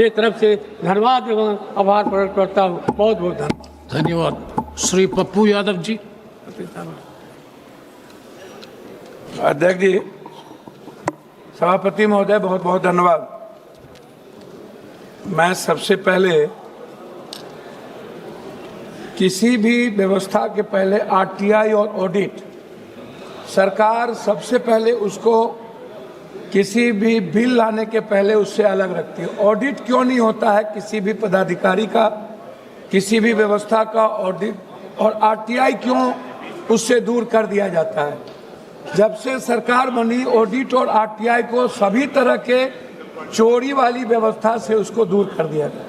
के तरफ से धन्यवाद एवं आभार प्रकट करता हूँ। बहुत बहुत धन्यवाद। धन्यवाद। श्री पप्पू यादव जी। अध्यक्ष जी, सभापति महोदय, बहुत बहुत धन्यवाद। मैं सबसे पहले किसी भी व्यवस्था के पहले आरटीआई और ऑडिट, सरकार सबसे पहले उसको किसी भी बिल लाने के पहले उससे अलग रखती है। ऑडिट क्यों नहीं होता है किसी भी पदाधिकारी का, किसी भी व्यवस्था का ऑडिट, और आरटीआई क्यों उससे दूर कर दिया जाता है? जब से सरकार बनी, ऑडिट और आरटीआई को सभी तरह के चोरी वाली व्यवस्था से उसको दूर कर दिया गया।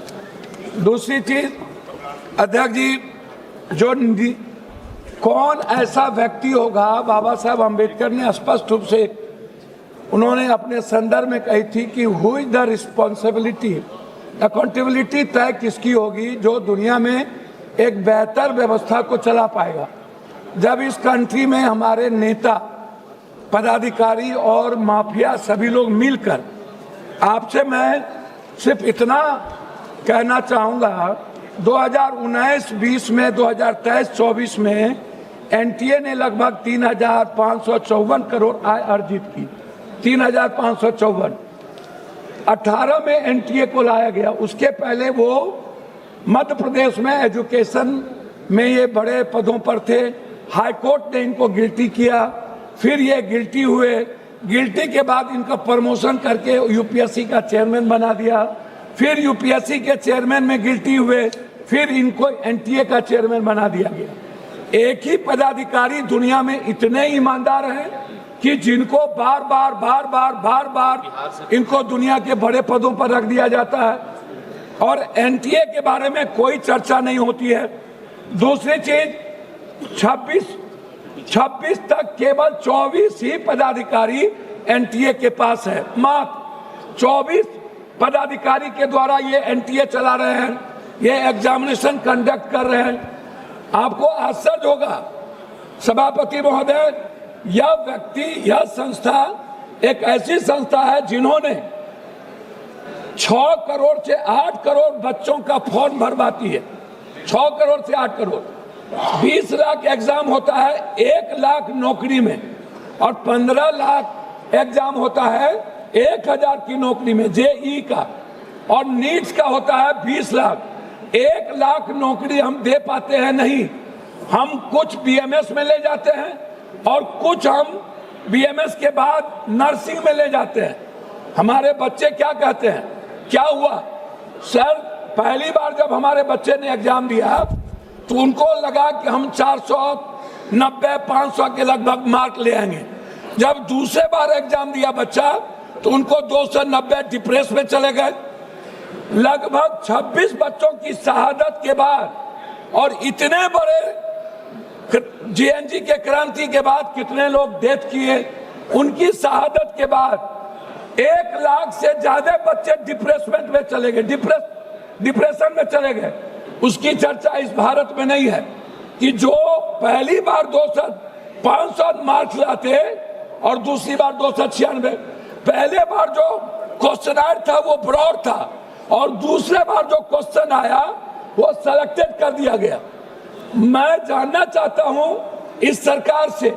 दूसरी चीज अध्यक्ष जी, जो कौन ऐसा व्यक्ति होगा, बाबा साहब अम्बेडकर ने स्पष्ट रूप से उन्होंने अपने संदर्भ में कही थी कि who is the responsibility, accountability तय किसकी होगी जो दुनिया में एक बेहतर व्यवस्था को चला पाएगा। जब इस कंट्री में हमारे नेता, पदाधिकारी और माफिया सभी लोग मिलकर, आपसे मैं सिर्फ इतना कहना चाहूँगा, 2019-20 में, 2023-24 में एनटीए ने लगभग 3,554 करोड़ आय अर्जित की। 3,554 18 में एनटीए को लाया गया। उसके पहले वो मध्य प्रदेश में एजुकेशन में ये बड़े पदों पर थे। हाई कोर्ट ने इनको गिल्टी किया, फिर ये गिल्टी हुए। गिल्टी के बाद इनका प्रमोशन करके यूपीएससी का चेयरमैन बना दिया, फिर यूपीएससी के चेयरमैन में गिल्टी हुए, फिर इनको एनटीए का चेयरमैन बना दिया गया। एक ही पदाधिकारी दुनिया में इतने ईमानदार हैं कि जिनको बार बार इनको दुनिया के बड़े पदों पर रख दिया जाता है और एनटीए के बारे में कोई चर्चा नहीं होती है। दूसरी चीज, 26 तक केवल 24 ही पदाधिकारी एनटीए के पास है। मात्र 24 पदाधिकारी के द्वारा ये एनटीए चला रहे हैं, ये एग्जामिनेशन कंडक्ट कर रहे हैं। आपको आश्चर्य होगा सभापति महोदय, यह व्यक्ति, यह संस्था एक ऐसी संस्था है जिन्होंने 6 करोड़ से 8 करोड़ बच्चों का फॉर्म भरवाती है। 6 करोड़ से 8 करोड़, 20 लाख एग्जाम होता है 1 लाख नौकरी में, और 15 लाख एग्जाम होता है 1000 की नौकरी में जेई का, और नीट्स का होता है 20 लाख। 1 लाख नौकरी हम दे पाते हैं नहीं। हम कुछ बीएमएस में ले जाते हैं और कुछ हम बीएमएस के बाद नर्सिंग में ले जाते हैं। हमारे बच्चे क्या कहते हैं, क्या हुआ सर, पहली बार जब हमारे बच्चे ने एग्जाम दिया तो उनको लगा कि हम 490-500 के लगभग मार्क ले आएंगे। जब दूसरे बार एग्जाम दिया बच्चा तो उनको 290 डिप्रेस में चले गए। लगभग 26 बच्चों की शहादत के बाद और इतने बड़े जीएनजी के क्रांति के बाद कितने लोग डेथ किए, उनकी शहादत के बाद 1 लाख से ज्यादा बच्चे डिप्रेसमेंट में चले गए, डिप्रेशन में चले गए। उसकी चर्चा इस भारत में नहीं है कि जो पहली बार 500 मार्क्स लाते और दूसरी बार 296, पहले बार जो क्वेश्चन था वो ब्रॉड था और दूसरे बार जो क्वेश्चन आया वो सेलेक्टेड कर दिया गया। मैं जानना चाहता हूं इस सरकार से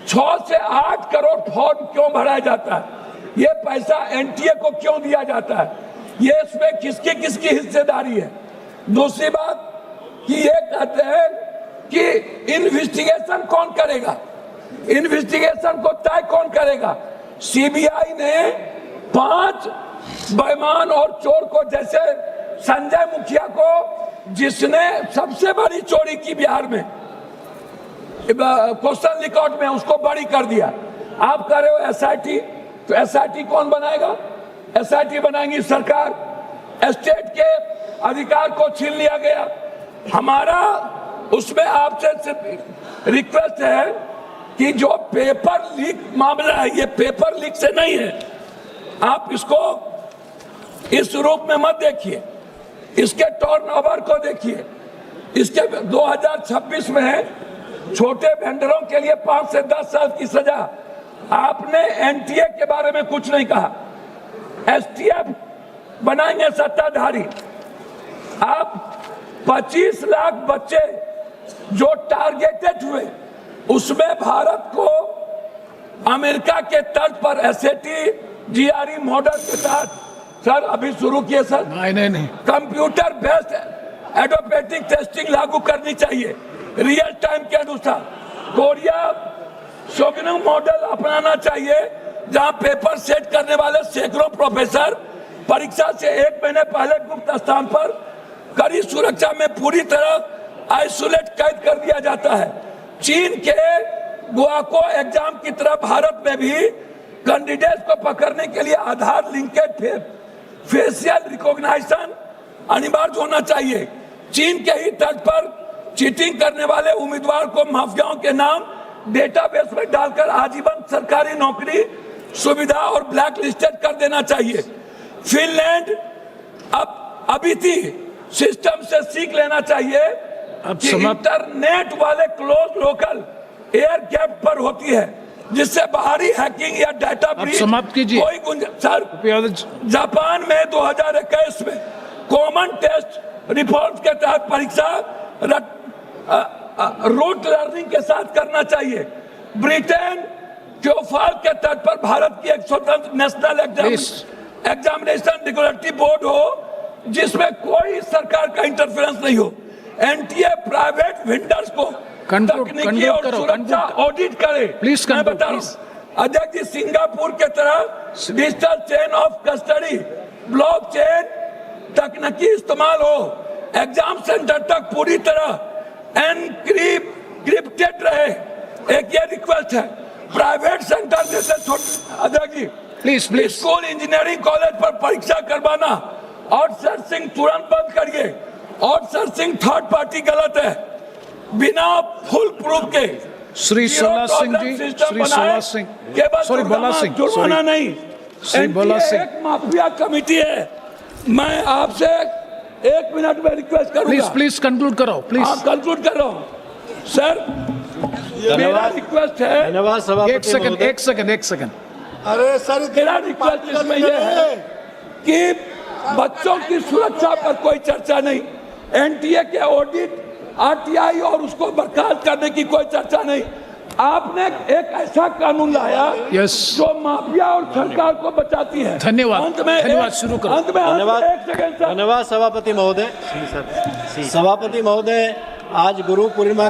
6 से 8 करोड़ फॉर्म क्यों भराया जाता है, ये पैसा एनटीए को क्यों दिया जाता है, ये इसमें किसकी किसकी हिस्सेदारी है। दूसरी बात कि ये कहते हैं कि इन्वेस्टिगेशन कौन करेगा, इन्वेस्टिगेशन को तय कौन करेगा। सीबीआई ने 5 बेईमान और चोर को, जैसे संजय मुखिया को जिसने सबसे बड़ी चोरी की बिहार में क्वेश्चन रिकॉर्ड में, उसको बड़ी कर दिया। आप कह रहे हो एसआईटी, तो एसआईटी कौन बनाएगा, एसआईटी बनाएंगी सरकार। स्टेट के अधिकार को छीन लिया गया। हमारा उसमें आपसे सिर्फ रिक्वेस्ट है कि जो पेपर लीक मामला है, ये पेपर लीक से नहीं है, आप इसको इस रूप में मत देखिए, इसके टर्नओवर को देखिए। इसके 2026 में छोटे वेंडरों के लिए 5 से 10 साल की सजा। आपने एनटीए के बारे में कुछ नहीं कहा, एसटीएफ बनाएंगे सत्ताधारी। आप 25 लाख बच्चे जो टारगेटेड हुए, उसमें भारत को अमेरिका के तर्ज पर एसएटी जीआरई मॉडल के साथ, सर अभी शुरू किए सर, नहीं कंप्यूटर बेस्ड एडोप्टेटिक टेस्टिंग लागू करनी चाहिए रियल टाइम के अनुसार। कोरिया शोगनम मॉडल अपनाना चाहिए, जहां पेपर सेट करने वाले सैकड़ों प्रोफेसर परीक्षा से 1 महीने पहले गुप्त स्थान पर कड़ी सुरक्षा में पूरी तरह आइसोलेट कैद कर दिया जाता है। चीन के गुआको एग्जाम की तरह भारत में भी कैंडिडेट्स को पकड़ने के लिए आधार लिंकेड फेशियल रिकॉग्निशन अनिवार्य होना चाहिए। चीन के ही तर्ज पर चीटिंग करने वाले उम्मीदवार को माफियाओं के नाम डेटाबेस में डालकर आजीवन सरकारी नौकरी सुविधा और ब्लैक लिस्टेड कर देना चाहिए। फिनलैंड अभी थी सिस्टम से सीख लेना चाहिए कि इंटरनेट वाले क्लोज लोकल एयर गैप पर होती है, जिससे बाहरी हैकिंग या डाटा ब्रीच समाप्त कीजिए। कोई गुंजाइश। जापान में 2021 में कॉमन टेस्ट रिफॉर्म के तहत परीक्षा रूट लर्निंग के साथ करना चाहिए। ब्रिटेन क्योफाल के तर्ज पर भारत की एक स्वतंत्र नेशनल एग्जामिनेशन रेगुलेटरी बोर्ड हो, जिसमें कोई सरकार का इंटरफेरेंस नहीं हो। एनटीए प्राइवेट वेंडर्स को तकनीकी और सुरक्षा ऑडिट करे। मैं बता रहा हूं अध्यक्ष जी, सिंगापुर के तरह digital chain of custody blockchain तकनीकी इस्तेमाल हो, एग्जाम सेंटर तक पूरी तरह एनक्रिप्टेड रहे। एक ये रिक्वेस्ट है, प्राइवेट सेंटर जैसे अध्यक्ष जी प्लीज स्कूल इंजीनियरिंग कॉलेज पर परीक्षा करवाना आउटसोर्सिंग तुरंत बंद करिए। आउटसोर्सिंग थर्ड पार्टी गलत है, बिना फुल प्रूफ के। श्री सोला सिंह जी, श्री सोला सिंह, सॉरी भोला सिंह, जुर्माना नहीं। श्री भोला सिंह, एक माफिया कमेटी है। मैं आपसे 1 मिनट में रिक्वेस्ट करूंगा, प्लीज कंक्लूड करो, प्लीज। आप कंक्लूड कर रहा हूं सर, मेरा रिक्वेस्ट है। धन्यवाद सभापति। एक सेकंड। अरे सर, मेरा रिक्वेस्ट इसमें यह है कि बच्चों की सुरक्षा पर कोई चर्चा नहीं, एनटीए के ऑडिट, आरटीआई और उसको बर्खास्त करने की कोई चर्चा नहीं। आपने एक ऐसा कानून लाया जो माफिया और सरकार को बचाती है। धन्यवाद शुरू करो। धन्यवाद सभापति महोदय। सभापति महोदय, आज गुरु पूर्णिमा